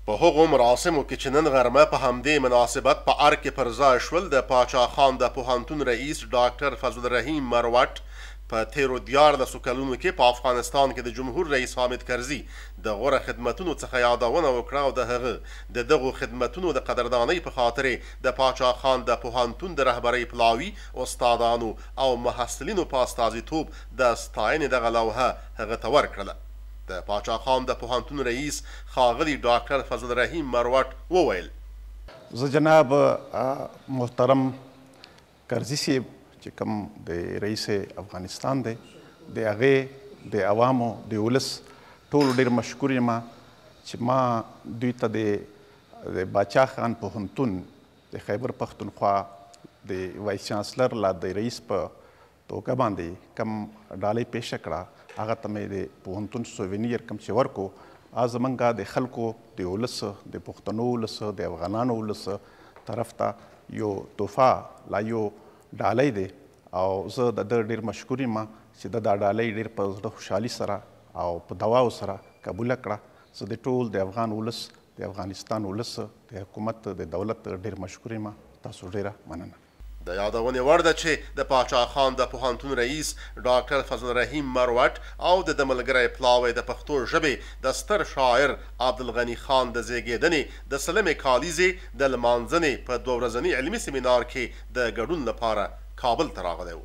په هغو مراسمو کې چې نن غرمه په همدې مناسبت په ارګ کې پر ځای شول، د پاچا خان د پوهنتون رئیس ډاکټر فضل الرحیم مروت په تیرو 14 کلونو کې په افغانستان کې د جمهور رئیس حامد کرزي د غوره خدمتونو څخه یادونه وکړه او د هغه د دغو خدمتونو د قدردانۍ په خاطر د پاچا خان د پوهنتون د رهبرۍ پلاوي، استادانو او محصلینو په استازیتوب د ستاینې دغه لوحه هغه ته ورکړله. د پاچا خان د پوهنتون رئیس ښاغلي ډاکټر فضل الرحیم مروت وویل: زه جناب محترم کرزي صاحب چې کوم د رئیس افغانستان دی، د هغې د عوامو د ولس ټولو ډېر مشکور یم چې ما دوی ته د باچا خان پوهنتون د خیبر پښتونخوا د وایس چانسلر لا د رئیس په توګه باندې کوم ډالۍ پیشه کړه، هغه ته مې د پوهنتون سووینیر کوم چې ورکو، هغه زمونږ د خلکو د ولس د پښتنو ولس د افغانانو ولس طرف ته یو تحفه لا یو ډالۍ دی او زه د ده ډېر مشکور یم چې د دا ډالۍ ډېر په زړه خوشحالي سره او په دواو سره قبوله کړه. زه د ټول د افغان ولس د افغانستان ولس د حکومت د دولت ډېر مشکور یم. تاسو ډېره مننه. د یادونې وړ ده چې د پاچا خان د پوهنتون رئیس ډاکټر فضل الرحیم مروت او د ملګری پلاوی د پښتو ژبې د ستر شاعر عبدالغني خان د زیږېدنې د سلمې کالیزې د لمانځنې په 2 ورځني علمي سیمینار کې د ګډون لپاره کابل ته راغلی و.